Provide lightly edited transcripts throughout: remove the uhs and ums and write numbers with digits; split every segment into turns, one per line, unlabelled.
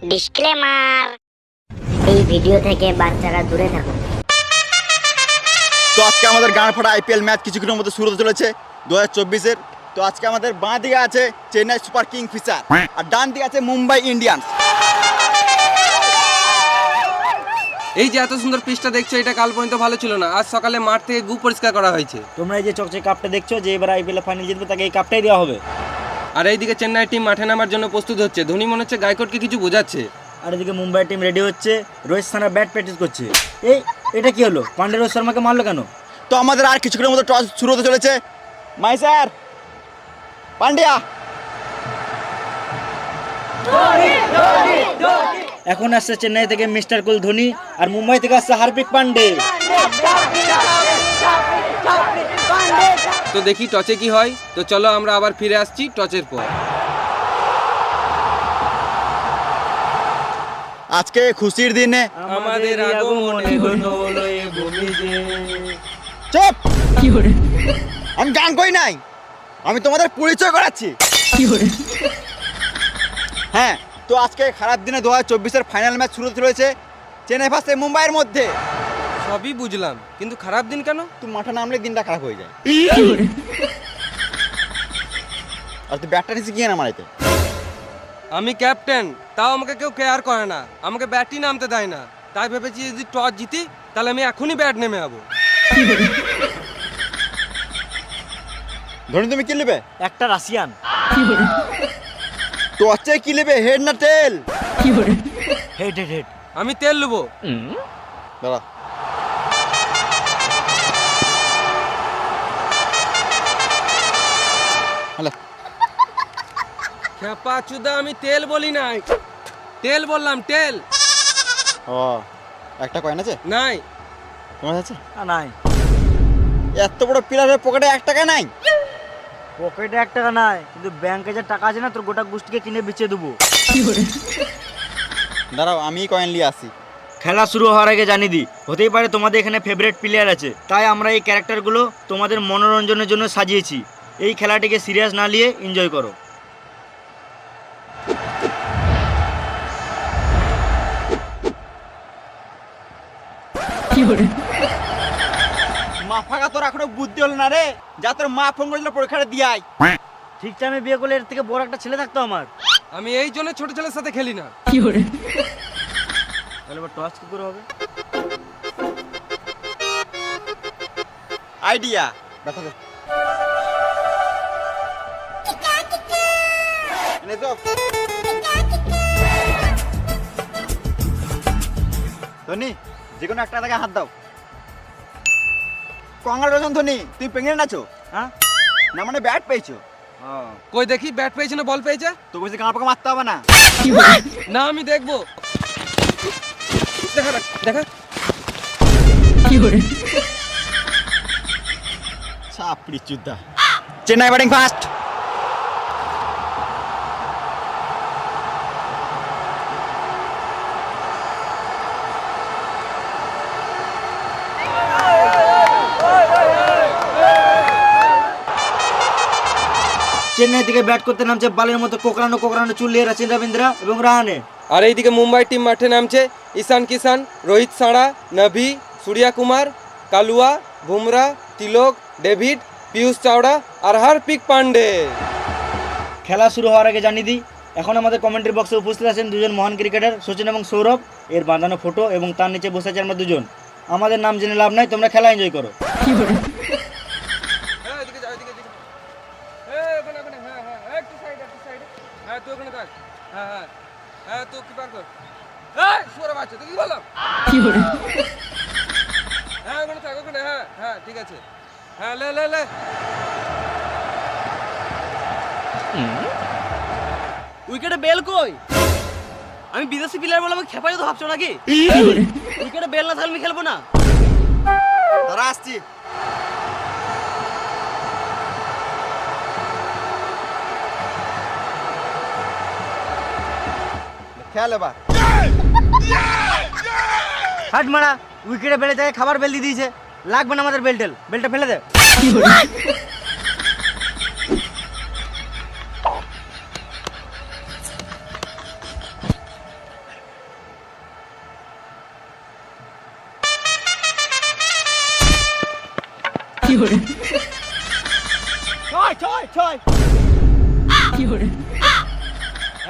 Disclaimer, এই video থেকে বাচ্চারা দূরে থাকুন।
তো আজকে আমাদের গান ফাটা আইপিএল ম্যাচ কিছুক্ষণের মধ্যে শুরু হতে চলেছে 2024-এর। তো আজকে আমাদের বাঁ দিকে আছে চেন্নাই সুপার কিং ফিশার আর ডান দিকে আছে মুম্বাই ইন্ডিয়ান্স।
এই যে এত সুন্দর পিচটা দেখছো, এটা কাল পর্যন্ত ভালো ছিল না। আজ সকালে মাঠ থেকে গু পরিষ্কার করা হয়েছে।
তোমরা এই যে চকচকে কাপটা দেখছো, যে এবার আইপিএল ফাইনাল জিতবে তাকে এই কাপটাই দেওয়া হবে।
আর এইদিকে চেন্নাই টিম মাঠে নামার জন্য প্রস্তুত হচ্ছে। ধোনি মনে হচ্ছে গায়কোটকে কিছু বোঝাচ্ছে।
আর এদিকে মুম্বাই টিম রেডি হচ্ছে, রোহিত শর্মা ব্যাট প্র্যাকটিস করছে। এটা কি হলো? পান্ডে রোহিত শর্মাকে মারলো কেন?
তো আমাদের আর কিছুক্ষণের মধ্যে টস শুরু হতে চলেছে। মাই স্যার পান্ডিয়া।
এখন আসছে চেন্নাই থেকে মিস্টার কুল ধোনি, আর মুম্বাই থেকে আসছে হার্দিক পান্ডে।
তো দেখি টচে কি হয়। তো চলো আমরা আবার ফিরে আসছি টচের পর।
আজকে খুশির দিনে
আমাদের আগমনে হলো এ ভূমিতে।
চুপ! আমি গান কই নাই, আমি তোমাদের পরিচয় করাচ্ছি। হ্যাঁ, তো আজকে খারাপ দিনে 2024-এর ফাইনাল ম্যাচ শুরু হতে চলেছে চেন্নাই ভার্সেস মুম্বাইয়ের মধ্যে।
সবই বুঝলাম, কিন্তু খারাপ দিন কেন?
তুমি মাঠে নামলে দিনটা খারাপ হয়ে যায়। আর তুই ব্যাটটা নিচে গিয়ে না মারাইতে।
আমি ক্যাপ্টেন, তাও আমাকে কেউ কেয়ার করে না, আমাকে ব্যাটই নামতে দেয় না। তাই ভেবেছি যদি টস জিতি তাহলে আমি এখনই ব্যাট নেমে যাবো।
ধোনি তুমি কি নেবে?
একটা রাশিয়ান।
তো হচ্ছে কি নেবে, হেড না টেল?
Head head head.
আমি তেল নেবো।
দাঁড়া। হ্যালো।
খেপা চুদা, আমি তেল বলি নাই, তেল বললাম, তেল।
ও, একটা কয়েন আছে?
নাই।
তোমার আছে?
নাই।
এত বড় প্লেয়ারের পকেটে 1 টাকা নাই?
পকেটে 1 টাকা নাই, কিন্তু ব্যাংকে যে টাকা আছে না, তোর গোটা গোষ্ঠীকে কিনে বেচে দেবো।
দাঁড়াও, আমি কয়েন নিয়ে আসি।
খেলা শুরু হওয়ার আগে জানিয়ে দিই, হতেই পারে তোমাদের এখানে ফেভারিট প্লেয়ার আছে, তাই আমরা এই ক্যারেক্টারগুলো তোমাদের মনোরঞ্জনের জন্য সাজিয়েছি। এই খেলাটিকে সিরিয়াস না নিয়ে এনজয় করো।
মা ফাঁকা তোর এখনো বুদ্ধি হলো না রে, যা তোর মা ফোন করেছিল পরীক্ষাটা দিয়ে আয়।
ঠিক টাইমে বিয়ে করলে এর থেকে বড় একটা ছেলে থাকতো আমার।
আমি এই জন্য ছোট ছেলের সাথে খেলি না।
তাহলে এবার টস কি করে হবে?
আইডিয়া দেখা দে। এনে তো ধোনি, যে কোনো একটা থেকে হাত দাও। কংগ্রাচুলেশন ধোনি, তুমি প্রেগনেন্ট আছো।
হ্যাঁ
না মানে ব্যাট পেয়েছো।
কই দেখি, ব্যাট পেয়েছে না বল পেয়েছে?
তো বলছি গাঁ পাকা মারতে হবে না।
না আমি দেখবো। দেখা দেখা।
চাপড়ি চুদা। Chennai batting first.
চেন্নাই থেকে ব্যাট করতে নামছে বালের মতো কোকড়ানো কোকড়ানো চুল নিয়ে রাচিন রবীন্দ্রা এবং রাহানে।
আর এইদিকে মুম্বাই টিম মাঠে নামছে ঈশান কিষান, রোহিত শর্মা, নভি, সূর্যা কুমার, কালুয়া, বুমরা, তিলক, ডেভিড, পিয়ুষ চাওড়া আর হার্দিক পান্ডে।
খেলা শুরু হওয়ার আগে জানিয়ে দিই, এখন আমাদের কমেন্ট্রি বক্সে উপস্থিত আছেন দুজন মহান ক্রিকেটার, সচিন এবং সৌরভ। এর বাঁধানো ফটো এবং তার নিচে বসে আছি আমরা দুজন। আমাদের নাম জেনে লাভ নাই, তোমরা খেলা এনজয় করো।
ঠিক আছে, হ্যাঁ লে লে লে।
উইকেটে বেল কই? আমি বিদেশি প্লেয়ার বলে আমি খেপাই তো ভাবছো নাকি? উইকেটে বেল না থাকলে আমি খেলবো না।
তারা আসছি। খেয়াল এবার।
হাট মারা, উইকেটে বেলে যায় খাবার বেল দিয়ে দিয়েছে। লাগবে না আমাদের বেলটেল, বেলটা ফেলে দে।
ছয় ছয় ছয়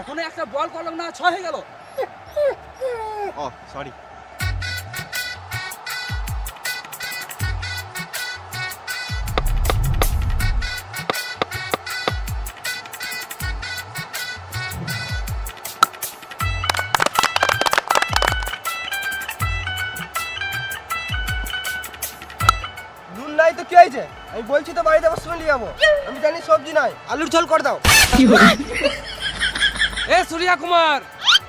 এখন একটা বল করলাম না, 6 হয়ে গেল।
ও সরি।
নুন নাই তো কি হয়েছে? আমি বলছি তো বাড়িতে আবার শুনে যাবো। আমি জানি সবজি নাই, আলুর ঝোল করে দাও। এ সূর্যা কুমার,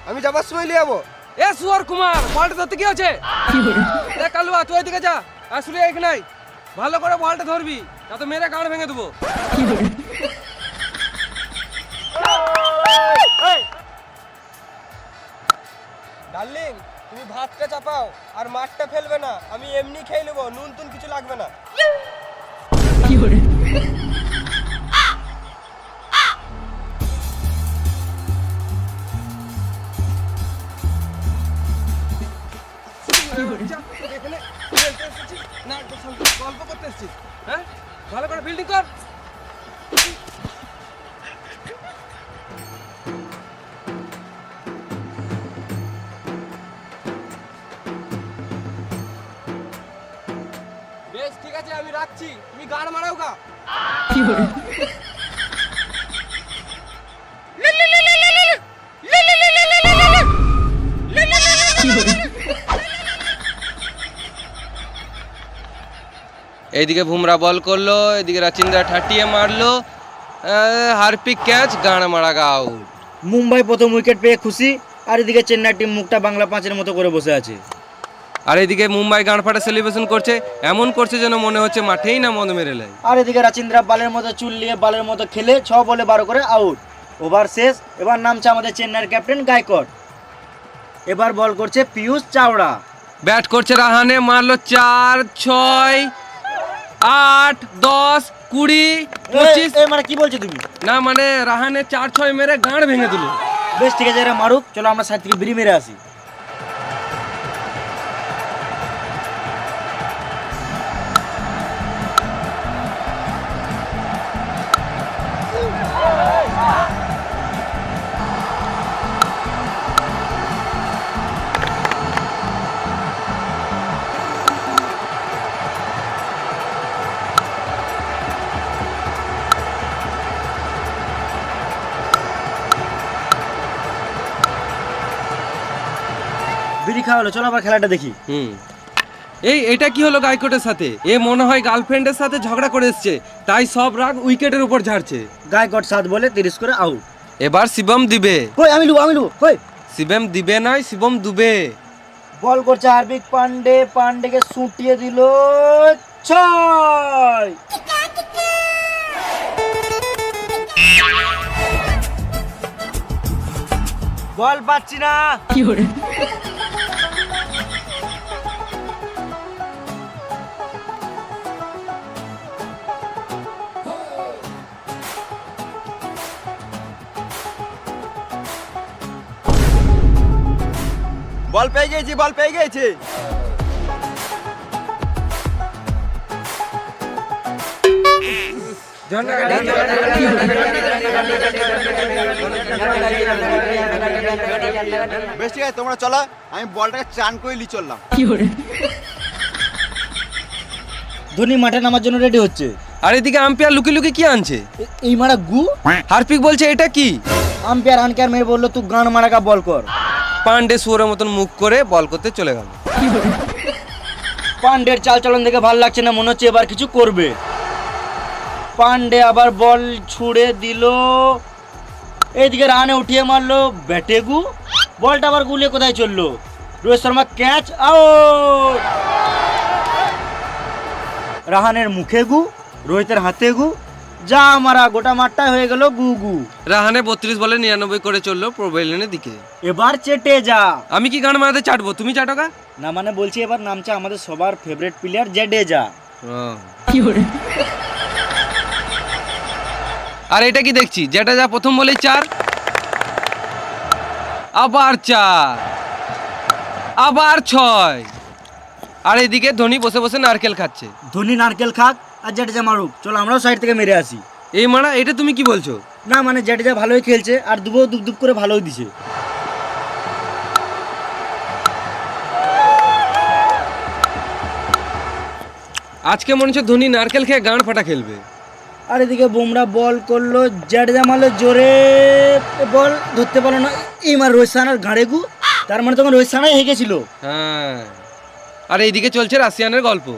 আমি যাবার সময় নিয়ে যাবো। এ সুয়ার কুমার, বলটা ধরতে কি হচ্ছে? এ কালুয়া, তুই এদিকে যা। আর সূর্যা এখানে নাই, ভালো করে বলটা ধরবি, তা তো মেরে গাঁড় ভেঙে দেবো। ডার্লিং, তুমি ভাতটা চাপাও আর মাছটা ফেলবে না, আমি এমনি খেয়ে নেবো, নুন টুন কিছু লাগবে না। এখানে খেলতে এসেছি না, গল্প করতে এসেছি। হ্যাঁ, ভালো করে ফিল্ডিং কর। বেশ ঠিক আছে, আমি রাখছি, তুমি গান মারাও গা। এইদিকে বুমরা বল করলো, এদিকে রাচিন্দা ঠাটিয়ে মারলো, হারপিক ক্যাচ, গান মারা গাও।
মুম্বাই প্রথম উইকেট পেয়ে খুশি, আর এদিকে চেন্নাই টিম মুখটা বাংলা পাঁচের মতো করে বসে আছে।
আর এদিকে মুম্বাই গান ফাটা সেলিব্রেশন করছে, এমন করছে যেন মনে হচ্ছে মাঠেই না মদ মেরে লাই।
আর এদিকে রাচিন্দ্রা বালের মতো চুল নিয়ে বালের মতো খেলে 6 বলে 12 করে আউট। ওভার শেষ, এবার নামছে আমাদের চেন্নাইয়ের ক্যাপ্টেন গায়কোয়াড়। এবার বল করছে পীয়ূষ চাওড়া।
ব্যাট করছে রাহানে, মারলো 4, 6, 8, 10, 20, 25।
মানে কি বলছো তুমি?
না মানে রাহানে 4, 6 মেরে গাঁড় ভেঙে দিল।
বেশ ঠিক আছে, এরা মারুক, চলো আমরা সাইড থেকে বিড়ি মেরে আসি। বিড়ি খাওয়া হলো, চলো আবার খেলাটা দেখি।
এটা কি হলো গায়কোটের সাথে? এ মনে হয় গার্লফ্রেন্ডের সাথে ঝগড়া করে এসছে, তাই সব রাগ উইকেটের উপর ঝাড়ছে।
গায়কোয়াড় 7 বলে 30 করে আউট।
এবার শিবম দিবে।
কই আমি লু কই?
শিবম দিবে নয়, শিবম দুবে।
বল করছে হার্দিক পান্ডে, পান্ডেকে সুটিয়ে দিল 6। বল পাচ্ছি না।
বল পেয়ে গেছি, বল পেয়ে গেছি। বেশ ঠিক আছে, তোমরা চলো, আমি বলটাকে চান করে লি চললাম।
ধোনি মাঠে নামার জন্য রেডি হচ্ছে।
আর এদিকে আম্পায়ার লুকি লুকি কি আনছে?
এই মারা গু।
হার্পিক বলছে এটা কি?
আম্পায়ার আনকার মেয়ে বললো তুই গান মারাকা বল কর।
পান্ডে শুয়োরের মতন মুখ করে বল করতে চলে গেল।
পান্ডের চাল চলন দেখে ভালো লাগছে না, মনে হচ্ছে এবার কিছু করবে। পান্ডে আবার বল ছুড়ে দিল, এইদিকে রানে উঠিয়ে মারলো ব্যাটেগু, বলটা আবার গুলিয়ে কোথায় চললো? Rohit Sharma catch, out. রাহানের মুখে গু, রোহিতের হাতে গু, যা মারা গোটা মাঠটাই হয়ে গেল গু গু।
রাহানে 32 বলে 99 করে চললো প্রোভেলিনের দিকে।
এবার চেটে যা।
আমি কি গান মারাতে চাটবো, তুমি চাটো গা?
না মানে বলছি এবার নামছে আমাদের সবার ফেভারিট প্লেয়ার জাডেজা।
আর এটা কি দেখছি, যেটা যা প্রথম বলেই 4, আবার 4, আবার 6। আর এদিকে ধোনি বসে বসে নারকেল খাচ্ছে।
ধোনি নারকেল খাক, আর জাডেজা মারুক, চলো আমরাও সাইড থেকে মেরে আসি।
এই মারা, এটা তুমি কি বলছো?
না মানে জাডেজা ভালোই খেলছে আর দুবো দুপ দুপ করে ভালোই দিছে।
আজকে মনে হচ্ছে ধোনি নারকেল খেয়ে গাঁড় ফাটা খেলবে।
আর এদিকে বুমরা বল করলো, জাডেজা মারলো জোরে, বল ধরতে পারলো না, এই মার রোহিত শর্মার ঘাড়ে গু, তার মানে তখন রোহিত শর্মাই হেগেছিল।
হ্যাঁ, আর এইদিকে চলছে রাশিয়ানের গল্প।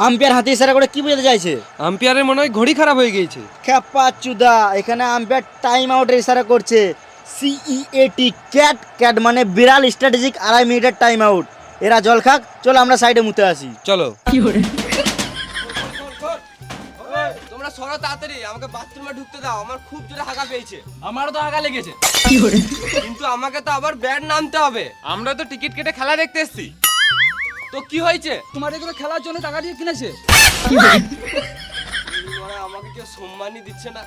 আম্পায়ার হাতে ইশারা করে কি বোঝাতে চাইছে?
আম্পায়ারের মনে হয় ঘড়ি খারাপ হয়ে গিয়েছে।
খ্যাপা চুদা, এখানে আম্পায়ার টাইম আউটের ইশারা করছে। সিইএটি ক্যাট, ক্যাট মানে বিড়াল, স্ট্র্যাটেজিক 2.5 মিনিটের টাইম আউট। এরা জল খাক, চলো আমরা সাইডে মুতে আসি।
চলো। তোমরা সরো তাড়াতাড়ি, আমাকে বাথরুমে ঢুকতে দাও, আমার খুব জোরে হাগা পেয়েছে।
আমারও তো হাগা লেগেছে।
কিন্তু আমাকে তো আবার ব্যাট নামতে হবে, আমরা তো টিকিট কেটে খেলা দেখতে এসেছি। তো কি হয়েছে?
তোমার এগুলো খেলার জন্য টাকা দিয়ে কিনেছে।
আমাকে কেউ সম্মানই দিচ্ছে না।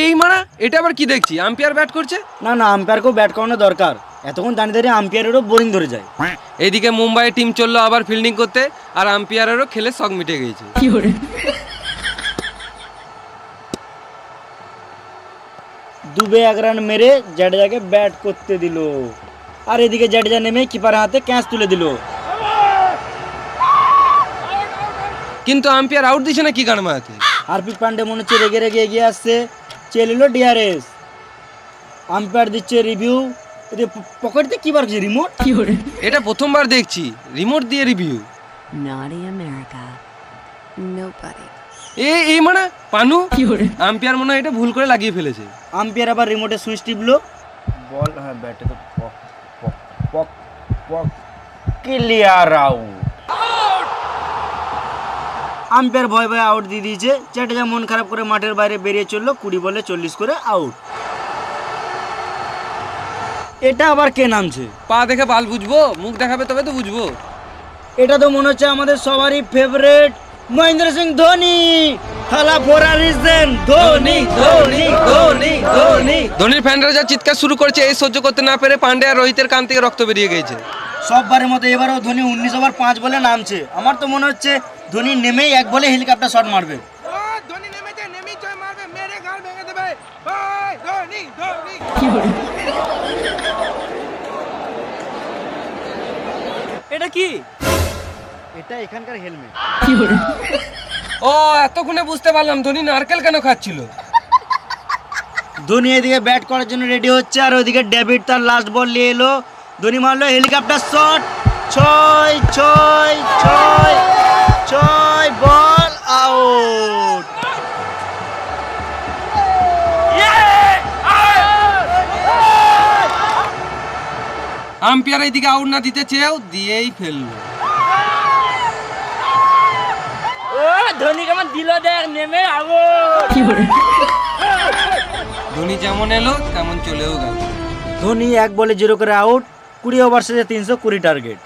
এই মারা, এটা আবার কি দেখছি? আম্পায়ার ব্যাট করছে।
না না, আম্পায়ারকেও ব্যাট করানো দরকার, এতক্ষণ দাঁড়িয়ে দাঁড়িয়ে আম্পায়ারেরও বোরিং ধরে যায়।
এইদিকে মুম্বাই টিম চললো আবার ফিল্ডিং করতে, আর আম্পায়ারেরও খেলে শখ মিটে গেছে।
দুবে 1 রান মেরে জাডেজাকে ব্যাট করতে দিল, আর এদিকে জাডেজা নেমে কিপারের হাতে ক্যাচ তুলে দিল।
কিন্তু আম্পায়ার আউট দিছে না কি গান মারাতে?
হার্পিক পান্ডে মনে হচ্ছে রেগে রেগে এগিয়ে আসছে, চেয়ে নিল ডিআরএস। আম্পায়ার দিচ্ছে রিভিউ, পকেট দিয়ে কি বার করছে রিমোট?
এটা প্রথমবার দেখছি রিমোট দিয়ে রিভিউ।
Naughty America. Nobody.
এই মানে পানু, আম্পায়ার মনে হয় এটা ভুল করে লাগিয়ে ফেলেছে।
আম্পায়ার আবার রিমোটে সুইচ টিপলো, বল হ্যাঁ ব্যাটে তো পক পক পক পক, ক্লিয়ার আউট। আম্পায়ার ভয় ভয় আউট দিয়ে দিয়েছে। জাডেজা মন খারাপ করে মাঠের বাইরে বেরিয়ে চললো, 20 বলে 40 করে আউট। এটা আবার কে নামছে?
পা দেখে বাল বুঝবো, মুখ দেখাবে তবে তো বুঝবো।
এটা তো মনে হচ্ছে আমাদের সবারই ফেভারিট মহেন্দ্র সিং ধোনি। থালা ফোরা রিজন, ধোনি ধোনি ধোনি ধোনি।
ধোনির ফ্যানরা যা চিৎকার শুরু করেছে, এই সহ্য করতে না পেরে পান্ডে আর রোহিতের কান থেকে রক্ত বেরিয়ে গেছে।
সববারের মতো এবারও ধোনি 19 ওভার 5 বলে নামছে। আমার তো মনে হচ্ছে ধোনি নেমেই 1 বলে হেলিকপ্টার শট মারবে।
ধোনি নেমেছে, নেমেই জয় মারবে, মেরে গাল ভেঙে দেবে। ওই ধোনি ধোনি।
এটা কি?
এটা এখানকার হেলমেট।
ও এতক্ষণে বুঝতে পারলাম ধোনি নারকেল কেন খাচ্ছিল।
ধোনি এদিকে ব্যাট করার জন্য রেডি হচ্ছে, আর ওইদিকে ডেভিড তার লাস্ট বল নিয়ে এলো। ধোনি মারলো helicopter shot, 6 ball out.
Umpire এইদিকে আউট না দিতে চেয়েও দিয়েই ফেললো।
ধোনি কেমন দিল দেখ, নেমে আউট।
ধোনি যেমন এলো তেমন চলেও গেল।
ধোনি 1 বলে 0 করে আউট, 20 ওভার শেষে 320 টার্গেট।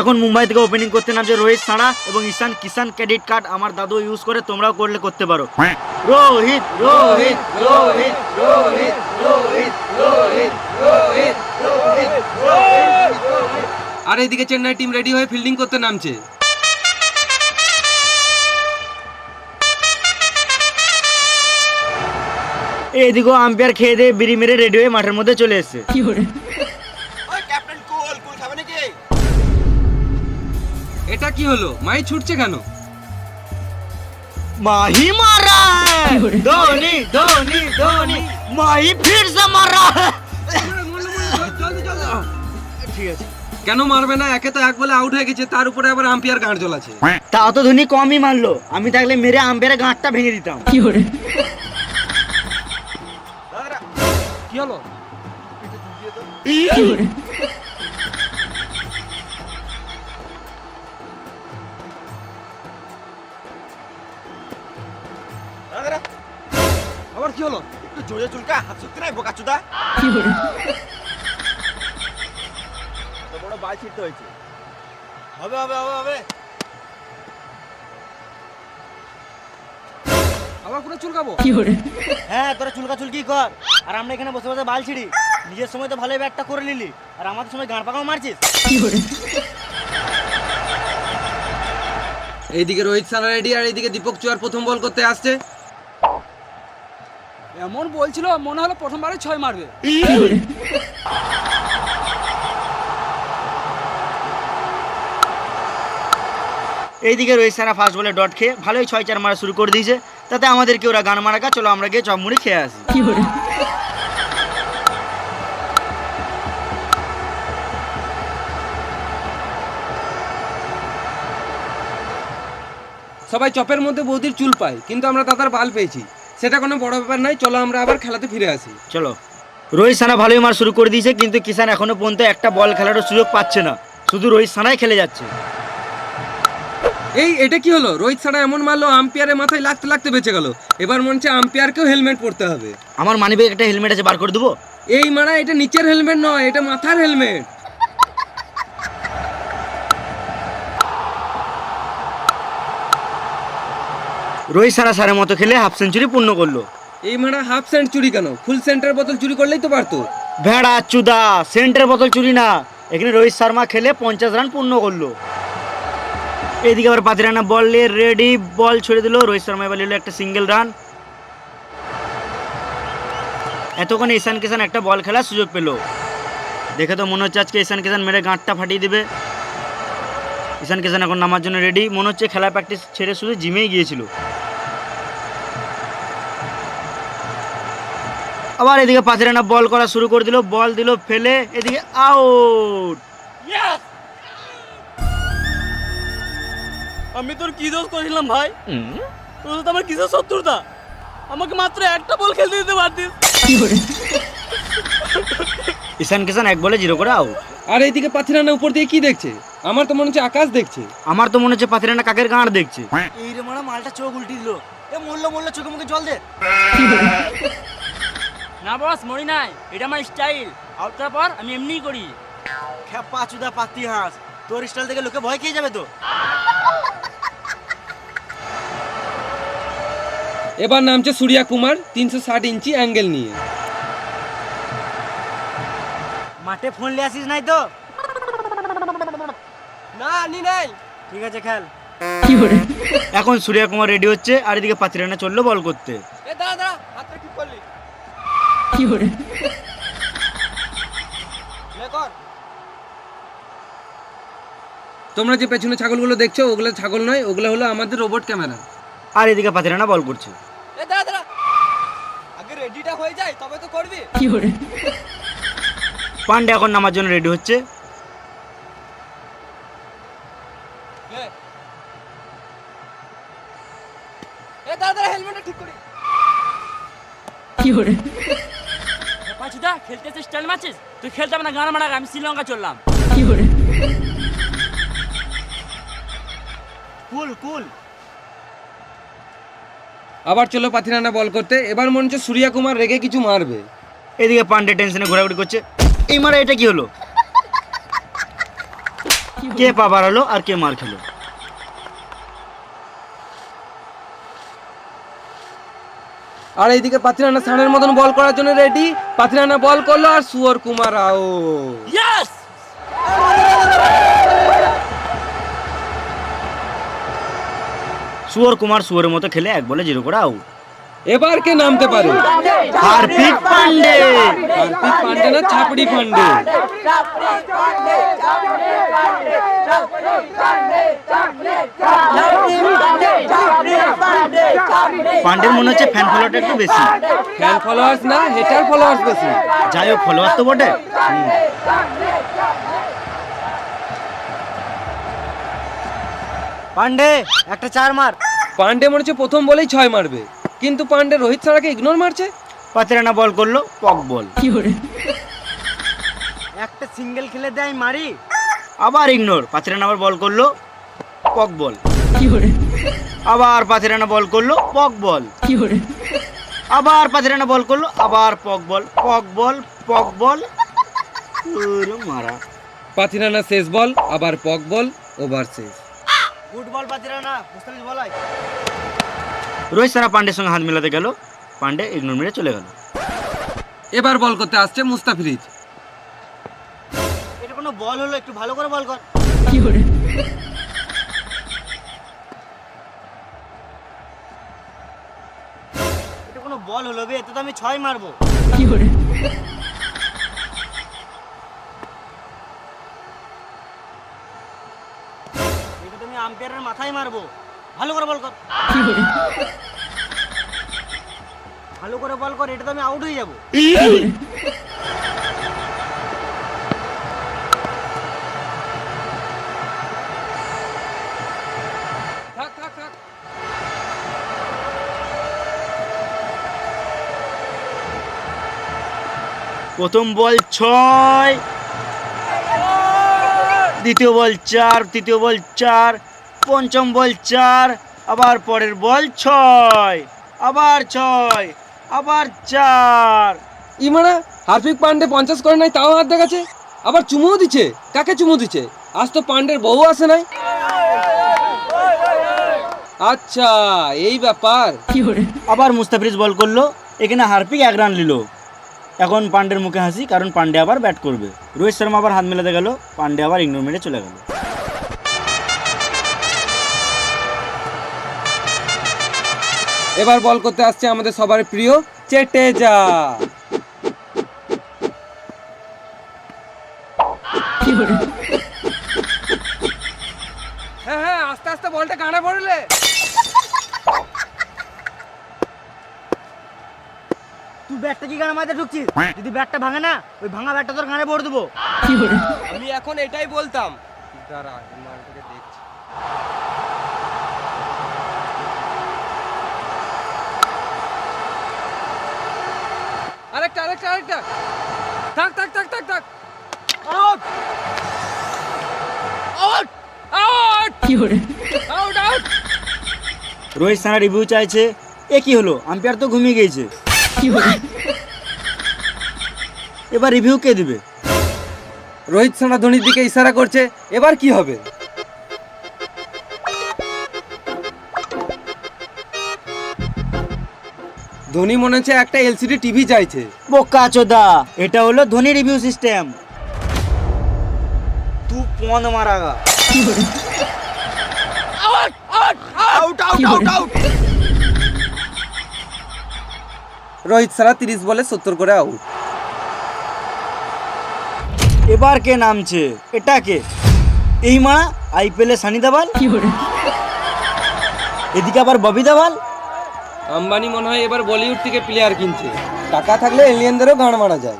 এখন মুম্বাই থেকে ওপেনিং করতে নামছে রোহিত শর্মা এবং ঈশান কিষান। ক্রেডিট কার্ড আমার দাদু ইউজ করে, তোমরাও করলে করতে পারো। রোহিত রোহিত রোহিত রোহিত রোহিত রোহিত রোহিত রোহিত।
আর এইদিকে চেন্নাই টিম রেডি হয়ে ফিল্ডিং করতে নামছে।
এইদিকেও আম্পায়ার খেয়ে দিয়ে বিড়ি মেরে রেডি হয়ে মাঠের মধ্যে চলে এসেছে।
ক্যাপ্টেন কুল কুল খাবে নাকি?
এটা কি হলো? মাই ছুটছে কেন?
माही मारा है धोनी धोनी धोनी माही फिर से मारा है। ঠিক আছে,
কেন মারবে না? একে তো 1 বলে আউট হয়ে গেছে, তার উপরে আবার আম্পায়ার গাঁট জ্বলাছে।
তাও তো ধোনি কমই মারলো, আমি থাকলে মেরে আম্পায়ারের গাঁটটা ভেঙে দিতাম।
কি হলো?
আবার কি হলো? একটু জোরে চুলকা, হাত শক্তি নাই বোকাচুদা। বড় বাল ছিটতে হয়েছে।
হবে হবে হবে হবে।
আবার পুরো চুলকাবো।
হ্যাঁ তোরা চুলকাচুলকি কর, আর আমরা এখানে বসে বসে বাল ছিড়ি। নিজের সময় তো ভালোই ব্যাটটা করে নিলি, আর আমাদের সময় গাঁড় পাকাও মারছিস।
এইদিকে রোহিত সানা রেডি, আর এইদিকে দীপক চুয়ার প্রথম বল করতে আসছে।
এমন বলছিল মনে হলো প্রথমবারে 6 মারবে।
এইদিকে রোহিত সানা ফার্স্ট বলে ডট খেয়ে ভালোই 6-4 মারা শুরু করে দিয়েছে। তাতে আমাদেরকে ওরা গান মারাকা, চলো আমরা গিয়ে চপ মুড়ি খেয়ে আসি।
সবাই চপের মধ্যে বৌদির চুল পায়, কিন্তু আমরা দাদার বাল পেয়েছি, সেটা কোনো বড় ব্যাপার নয়। চলো আমরা আবার খেলাতে ফিরে আসি।
চলো। রোহিত সানা ভালোই মার শুরু করে দিয়েছে, কিন্তু কিষান এখনো পর্যন্ত একটা বল খেলারও সুযোগ পাচ্ছে না, শুধু রোহিত সানাই খেলে যাচ্ছে।
এটা কি হলো? রোহিত সানা এমন মারলো, আম্পায়ারের মাথায় লাগতে লাগতে বেঁচে গেল। এবার মনে হচ্ছে আম্পায়ারকেও হেলমেট পরতে হবে।
আমার মানিব্যাগে একটা হেলমেট আছে, বার করে দেবো।
এই মারা, এটা নিচের হেলমেট নয়, এটা মাথার হেলমেট।
রোহিত সানা সারের মতো খেলে হাফ সেঞ্চুরি পূর্ণ করলো।
এই মারা হাফ সেঞ্চুরি কেন, ফুল সেন্টার বোতল চুরি করলেই তো পারতো।
ভেড়া চুদা, সেন্টার বোতল চুরি না, এখানে রোহিত শর্মা খেলে 50 রান পূর্ণ করলো। এইদিকে আবার 5 রানা বল নিয়ে রেডি, বল ছেড়ে দিল। রোহিত শর্মা এবার নিল একটা সিঙ্গেল রান। এতক্ষণ ঈশান কিষান একটা বল খেলার সুযোগ পেল। দেখে তো মনে হচ্ছে আজকে ঈশান কিষান মেরে গাঁটটা ফাটিয়ে দিবে। ঈশান কিষান এখন নামার জন্য রেডি, মনে হচ্ছে খেলা প্র্যাকটিস ছেড়ে শুধু জিমেই গিয়েছিল। আবার এদিকে 5 রানা বল করা শুরু করে দিল, বল দিল ফেলে, এদিকে আউট।
আমি তোর কি দোষ করেছিলাম ভাই? তোর সাথে আমার কিসের শত্রুতা? আমাকে মাত্র একটা বল খেলতে দিতে পারতিস।
ঈশান কিষান 1 বলে 0 করে আউট।
আর এইদিকে পাথিরানা উপর দিয়ে কি দেখছে? আমার তো মনে হচ্ছে আকাশ দেখছে।
আমার তো মনে হচ্ছে 5 রানা কাকের গাঁড় দেখছে। এই রে মারা, মালটা চোখ উল্টি দিল। এ মরলো চোখে মুখে জল দে।
না বস, মরি নাই, এটা আমার স্টাইল। আউটটার পর আমি এমনিই করি।
খেপা চুদা পাতি হাঁস, তোর স্টাইল দেখে লোকে ভয় খেয়ে যাবে তো।
এবার নামছে সূর্যা কুমার 360 ইঞ্চি অ্যাঙ্গেল নিয়ে।
মাঠে ফোন নিয়ে আসিস নাই তো?
না, নি নাই।
ঠিক আছে, খেল। এখন সূর্যা কুমার রেডি হচ্ছে, আর এদিকে 5 রানা চললো বল করতে।
এ দাদা, হাতটা ঠিক করলি। তোমরা যে পেছনে ছাগলগুলো দেখছো, ওগুলো ছাগল নয়, ওগুলো হলো আমাদের রোবট ক্যামেরা।
আর এদিকে 5 রানা বল করছে।
এ দাদা, আগে রেডিটা হয়ে যায় তবে তো করবি।
পান্ডে এখন নামার জন্য রেডি হচ্ছে।
এ দাদা, হেলমেটটা ঠিক করি।
পাঁচুদা, খেলতে স্টাইল মারছিস? তুই খেলতে হবে না, গান মারা, আমি শ্রীলঙ্কা চললাম।
কুল কুল।
আবার চলো পাথিরানা বল করতে। এবার মনে হচ্ছে সূর্যা কুমার রেগে কিছু মারবে।
এদিকে পান্ডে টেনশনে ঘোরাঘুরি করছে। এই মারা, এটা কি হলো? কে পা বাড়ালো আর কে মার খেলো?
আর এইদিকে পাথিরানা সানের মতন বল করার জন্য রেডি। পাথিরানা বল করলো, আর সুয়র কুমার আউট।
ইয়েস!
সুয়র কুমার সুয়রের মতো খেলে 1 বলে 0 করে আউট।
এবার কে নামতে পারে?
হার্পিক পান্ডে।
হার্পিক পান্ডে না, ছাপড়ি পান্ডে।
পান্ডের মনে হচ্ছে ফ্যান ফলোয়ারটা একটু বেশি।
ফ্যান ফলোয়ার্স না, হেটার ফলোয়ার্স বেশি।
যাই হোক, ফলোয়ার তো বটে। পান্ডে একটা 4 মার।
পান্ডে মনে হচ্ছে প্রথম বলেই 6 মারবে, কিন্তু পান্ডে রোহিত সারাকে ইগনোর মারছে।
5 রানা বল করলো, পক বল। একটা সিঙ্গেল খেলে দেয় মারি, আবার ইগনোর। 5 রানা আবার বল করলো, পক বল। আবার 5 রানা বল করলো, পক বল। আবার 5 রানা বল করলো, আবার পক বল, পক বল, পক বল। ওরে মারা,
পাতিরানা শেষ বল, আবার পক বল, ওভার শেষ।
গুড বল পাতিরানা, মুস্তাফিজ বলাই। রোহিত সারা পান্ডের সঙ্গে হাত মেলাতে গেল, পান্ডে ইগনোর মেরে চলে গেল।
এবার বল করতে আসছে মুস্তাফিজ।
এটা কোনো বল হলো? একটু ভালো করে বল কর। এটা কোনো বল হলো বে? এতে তো আমি 6 মারবো। এটা তো আমি আম্পায়ারের মাথায় মারবো। ভালো করে বল কর। ভালো করে বল কর, এটা তো আমি আউট হয়ে যাবো।
থাক থাক থাক।
প্রথম বল 6, দ্বিতীয় বল 4, তৃতীয় বল 4, পঞ্চম বল 4, আবার পরের বল 6, আবার 6, আবার 4।
ইমারা হার্দিক পান্ডে 50 করে নাই, তাও হাত দেখাচ্ছে, আবার চুমুও দিচ্ছে। কাকে চুমু দিচ্ছে? আজ তো পান্ডের বউ আসে নাই। আচ্ছা এই ব্যাপার।
আবার মুস্তাফিজ বল করলো, এখানে হার্পিক 1 রান নিল। এখন পান্ডের মুখে হাসি, কারণ পান্ডে আবার ব্যাট করবে। রোহিত শর্মা আবার হাত মেলাতে গেল, পান্ডে আবার ইগনোর মেরে চলে গেল।
এবার বল করতে আসছে আমাদের সবার প্রিয় চেটেজা। হ্যাঁ হ্যাঁ, আস্তে আস্তে বলটা গানে পড়লে।
তুই ব্যাটটা কি গানে মাঝে ঢুকছিস? যদি ব্যাটটা ভাঙে না, ওই ভাঙা ব্যাটটা তোর গানে ভরে দেবো।
আমি এখন এটাই বলতাম। দাঁড়া, মালটাকে দেখছি। আরেকটা আরেকটা আরেকটা। থাক থাক থাক থাক থাক। Out out out out out.
Rohit সানা রিভিউ চাইছে। এ কি হলো? আম্পায়ার তো ঘুমিয়ে গিয়েছে। এবার রিভিউ কে দিবে?
রোহিত শর্মা ধোনির দিকে ইশারা করছে। এবার কি হবে? ধোনি মনে হচ্ছে একটা এলসিডি টিভি চাইছে।
বোকা চোদা, এটা হলো ধোনি রিভিউ সিস্টেম। তু পন মারাগা।
Out out out out.
Rohit সারা 30 বলে 70 করে আউট।
এবার কে নামছে? এটা কে? এই মা আইপিএল এ সানি দেওয়াল, এদিকে আবার ববি দেওয়াল।
আম্বানি মনে হয় এবার বলিউড থেকে প্লেয়ার কিনছে। টাকা থাকলে এলিয়েনদেরও গান মারা যায়।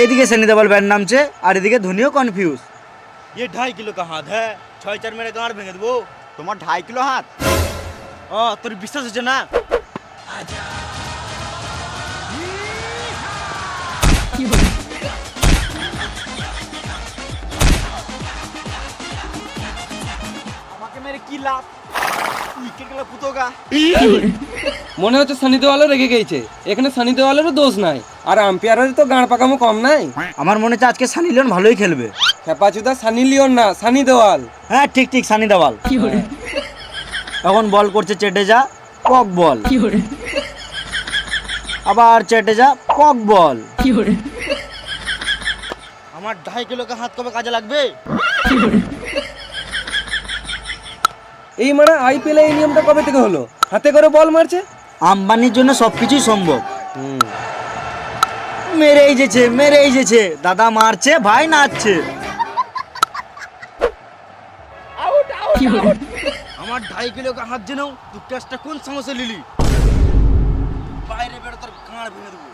এদিকে সানি দেওয়াল ব্যাট নামছে, আর এদিকে ধোনিও কনফিউজ। ये 2.5 किलो का हाथ है, 6-4 मेरे गांड भेंगे देबो।
তোমার 2.5 কিলো হাত?
তোর বিশ্বাস হচ্ছে না?
আমাকে মেরে কি লাভ? উইকেট গেল পুতোগা।
মনে হচ্ছে সানি দেওয়ালও রেগে গেছে। এখানে সানি দেওয়ালেরও দোষ নাই, আর আম্পায়ারের তো গান পাকামো কম নাই।
আমার মনে হচ্ছে আজকে সানি লিওন ভালোই খেলবে।
খেপাচুদা সানি লিওন না, সানি দেওয়াল।
হ্যাঁ ঠিক ঠিক, সানি দেওয়াল। এখন বল করছে চেটেজা, কক বল। আবার চেটেজা, কক বল। আমার 2.5 কিলো का হাত কবে কাজে লাগবে?
এই মানে আইপিএল এই নিয়মটা কবে থেকে হলো? হাতে করে বল মারছে।
আম্বানির জন্য সবকিছুই সম্ভব। মেরেই যেছে, মেরেই যেছে। দাদা মারছে, ভাই নাচছে। আমার 2.5 কিলো का হাত জেনেও তুই টেস্টটা কোন সমস্যা লিলি? বাইরে বেরো, তোর গাঁড় ভেঙে দেবো।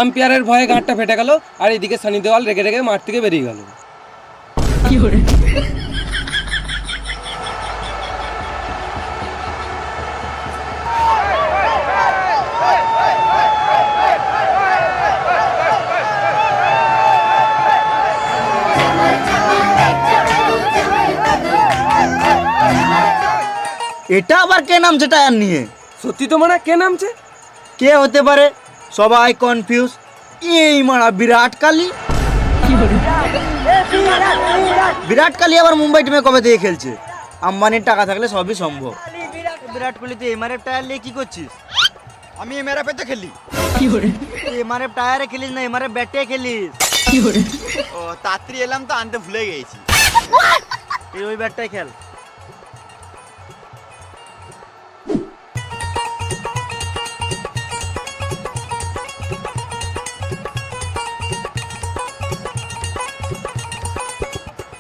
আম্পায়ারের ভয়ে গাঁটটা ফেটে গেল, আর এদিকে সানি দেওয়াল রেগে রেগে মাঠ থেকে বেরিয়ে গেল।
এটা আবার কে নামছে টায়ার নিয়ে?
সত্যি তো মানে কে নামছে?
কে হতে পারে? সবাই কনফিউজ। এই মারা বিরাট কোহলি। বিরাট কোহলি আবার মুম্বাই টিমে কবে থেকে খেলছে? আম্বানির টাকা থাকলে সবই সম্ভব। বিরাট কোহলি তুই এমআরএফ টায়ার নিয়ে কি করছিস?
আমি এমআরএফে তো খেলি।
এমআরএফ টায়ারে খেলিস না, এমআরএফ ব্যাটে খেলিস।
ও তাড়াতাড়ি এলাম তো আনতে ভুলে গেছি।
তুই ওই ব্যাটটাই খেল।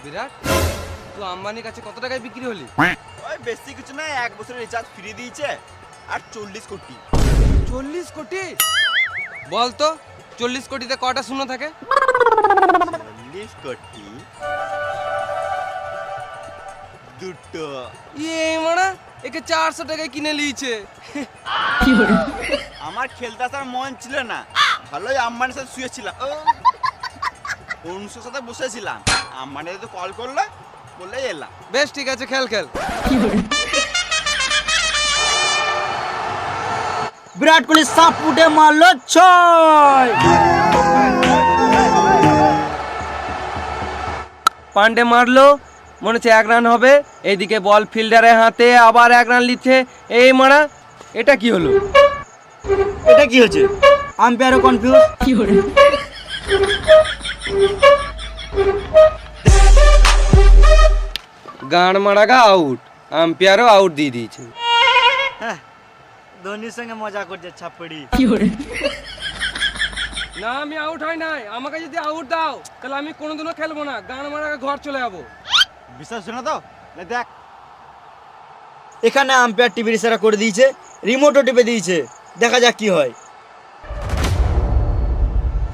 বিরাট, তুই আম্বানির কাছে কত টাকায় বিক্রি হলি?
ওই বেশি কিছু না, 1 বছরের রিচার্জ ফ্রি দিয়েছে আর 40 কোটি।
40 কোটি? বল তো 40 কোটিতে কটা শূন্য থাকে?
40 কোটি দুটো।
এই মারা একে 400 টাকায় কিনে লিয়েছে।
আমার খেলতে আসার মন ছিল না, ভালোই আম্বানির সাথে শুয়েছিলাম, অনুষ্ঠের সাথে বসেছিলাম। আম্বানি তো কল করলো, বললে এলাম।
বেশ ঠিক আছে, খেল খেল।
বিরাট কোহলি সাপ ফুটে মারলো 6।
পান্ডে মারলো, মনে হচ্ছে 1 রান হবে। এইদিকে বল ফিল্ডারের হাতে, আবার 1 রান লিখছে। এই মারা, এটা কি হলো?
এটা কি হচ্ছে? আম্পায়ারও কনফিউজ।
গান মারাগা আউট, আম্পায়ারও আউট দিয়ে দিয়েছে।
ধোনির সঙ্গে মজা করছে ছাপড়ি।
না, আমি আউট হয় নাই। আমাকে যদি আউট দাও তাহলে আমি কোনোদিনও খেলবো না, গান মারাগা ঘর চলে যাবো।
বিশ্বাস শোনা তো, দেখ
এখানে আম্পায়ার টিভির ইশারা করে দিয়েছে, রিমোটও টিপে দিয়েছে। দেখা যাক কি হয়।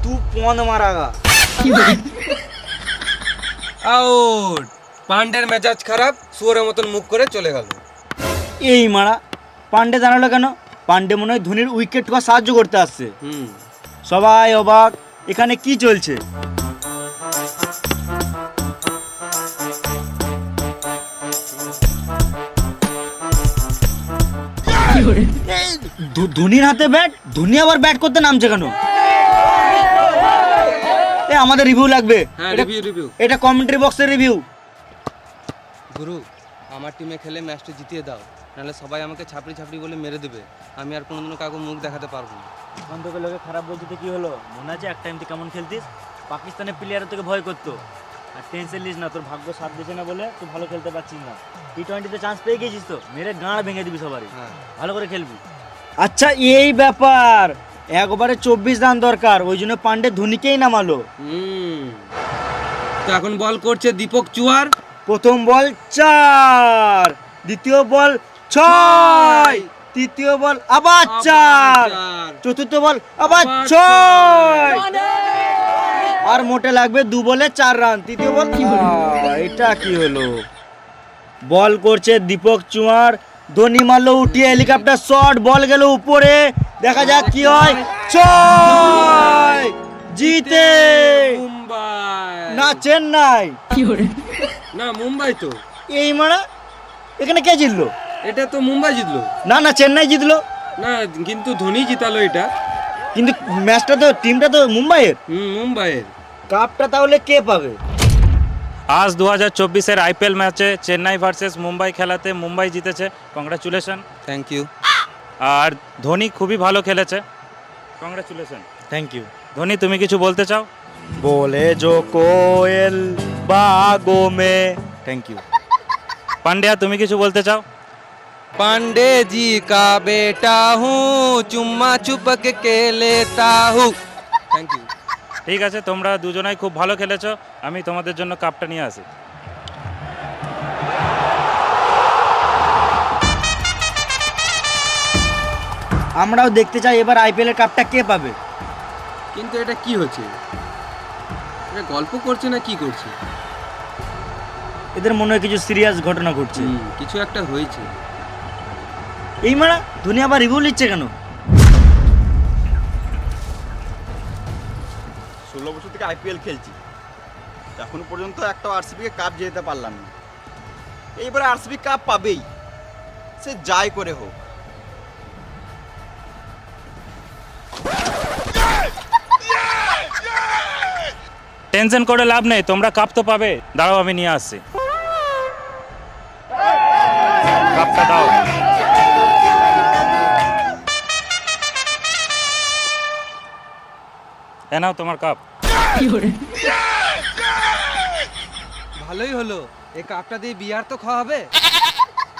তুই পন মারাগা।
আউট। পান্ডের মেজাজ খারাপ, শুয়োরের মতন মুখ করে চলে গেল।
এই মারা, পান্ডে জানালো কেন? পান্ডে মনে হয় ধোনির উইকেট ঠোকা সাহায্য করতে আসছে। সবাই অবাক, এখানে কি চলছে? ধোনির হাতে ব্যাট, ধোনি আবার ব্যাট করতে নামছে কেন? আমাদের রিভিউ লাগবে।
রিভিউ।
এটা কমেন্ট্রি বক্সের রিভিউ।
গুরু, আমার টিমে খেলে ম্যাচটা জিতিয়ে দাও, নাহলে সবাই আমাকে ছাপড়ি ছাপড়ি বলে মেরে দেবে। আমি আর কোনোদিনও কাউকে মুখ দেখাতে পারবো না।
তোকে লোকে খারাপ বলতে তো কি হলো? মনে আছে এক টাইম তুই কেমন খেলতিস? পাকিস্তানের প্লেয়ারও তোকে ভয় করতো। আর টেনশন নিস না, তোর ভাগ্য সাথ দিচ্ছে না বলে তুই ভালো খেলতে পারছিস না। টি20তে চান্স পেয়ে গেছিস তো, মেরে গাঁড় ভেঙে দিবি সবারই। ভালো করে খেলবি। আচ্ছা, এই ব্যাপার। একবারে 24 রান দরকার, ওই জন্য পান্ডে ধোনিকেই নামালো।
তো এখন বল করছে দীপক চুয়ার।
প্রথম বল 4, দ্বিতীয় বল 6, তৃতীয় বল আবার 4, চতুর্থ বল আবার 6, আর মোটে লাগবে 2 বলে 4 রান। তৃতীয় বল। এটা কি হলো? বল করছে দীপক চুয়ার, ধোনি মারলো উঠিয়ে হেলিকপ্টার শট, বল গেল উপরে। দেখা যাক কি হয়। 6 জিতে
মুম্বাই
না চেন্নাই।
না, মুম্বাই তো।
এই মারা, এখানে কে জিতলো?
এটা তো মুম্বাই জিতলো।
না না, চেন্নাই জিতলো।
না, কিন্তু ধোনি জিতালো এটা।
কিন্তু ম্যাচটা তো, টিমটা তো মুম্বাইয়ের।
মুম্বাইয়ের।
কাপটা তাহলে কে পাবে?
আজ 2024-এর আইপিএল ম্যাচে চেন্নাই ভার্সেস মুম্বাই খেলাতে মুম্বাই জিতেছে। কংগ্রাচুলেশন।
Thank you.
আর ধোনি খুবই ভালো খেলেছে। কংগ্রাচুলেশন।
Thank you.
ধোনি, তুমি কিছু বলতে চাও?
बोले जो कोयल बागों में। Thank you.
পান্ডিয়া, তুমি কিছু বলতে চাও?
पांडे जी का बेटा हूँ, चुम्मा चुपक के लेता हूँ। Thank you.
ঠিক আছে, তোমরা দুজনাই খুব ভালো খেলেছো। আমি তোমাদের জন্য কাপটা নিয়ে আসি।
আমরাও দেখতে চাই এবার আইপিএল এর কাপটা কে পাবে।
কিন্তু এটা কি হচ্ছে? এটা গল্প করছে না কি করছে?
এদের মনে হয় কিছু সিরিয়াস ঘটনা ঘটছে।
কিছু একটা হয়েছে।
এই মারা, ধোনি আবার রিভিউ নিচ্ছে কেন?
16 বছর থেকে আইপিএল খেলছি, এখন পর্যন্ত একটা আরসিবি কে কাপ জেতাতে পারলাম না। এইবার আরসিবি কাপ পাবেই। সে যাই করে হোক।
টেনশন করে লাভ নেই, তোমরা কাপ তো পাবে। দাঁড়াও আমি নিয়ে আসছি, কাপটা দাও। এ নাও তোমার কাপ।
ভালোই হলো, এই কাপটা দিয়ে বিয়ার তো খাওয়া হবে।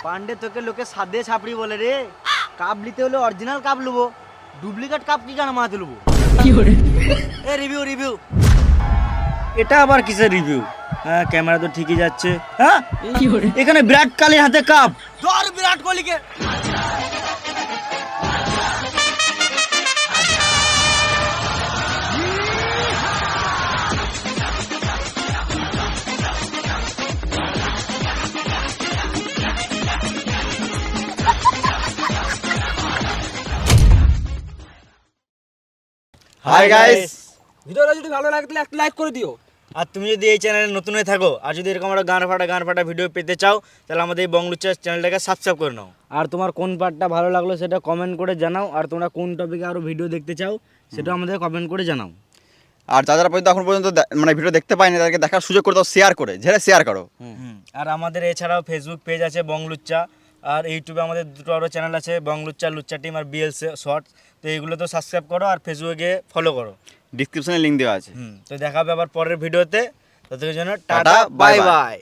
পান্ডে তোকে লোকে সাদে ছাপড়ি বলে রে। কাপ নিতে হলে অরিজিনাল কাপ নেবো, ডুপ্লিকেট কাপ কি কেন মাথাতে নেবো? এ রিভিউ রিভিউ, এটা আবার কিসের রিভিউ? হ্যাঁ ক্যামেরা তো ঠিকই যাচ্ছে। হ্যাঁ এখানে বিরাট কোহলির হাতে কাপ।
ধর বিরাট কোহলিকে।
হাই গাইস,
ভিডিওটা যদি ভালো লাগে তাহলে একটা লাইক করে দিও।
আর তুমি যদি এই চ্যানেলে নতুন হয়ে থাকো আর যদি এরকম একটা গান ফাটা ভিডিও পেতে চাও, তাহলে আমাদের এই বংলুচ্চা চ্যানেলটাকে সাবস্ক্রাইব করে নাও। আর তোমার কোন পার্টটা ভালো লাগলো সেটা কমেন্ট করে জানাও। আর তোমরা কোন টপিকে আরো ভিডিও দেখতে চাও সেটা আমাদের কমেন্ট করে জানাও।
আর যারা পর্যন্ত এখন পর্যন্ত মানে ভিডিও দেখতে পায়নি তাদেরকে দেখার সুযোগ করে দাও, শেয়ার করে, ঝেড়ে শেয়ার করো।
আর আমাদের এছাড়াও ফেসবুক পেজ আছে বংলুচ্চা, আর ইউটিউবে আমাদের দুটো আরও চ্যানেল আছে, বংলুচ্চা, লুচ্চা টিম আর বিএল শর্টস। তো এইগুলো তো সাবস্ক্রাইব করো আর ফেসবুকে ফলো করো,
ডিসক্রিপশনে লিঙ্ক দেওয়া আছে।
তো দেখা হবে আবার পরের ভিডিওতে। ততক্ষণের জন্য
tata,
tata,
bye
bye
bye.
By.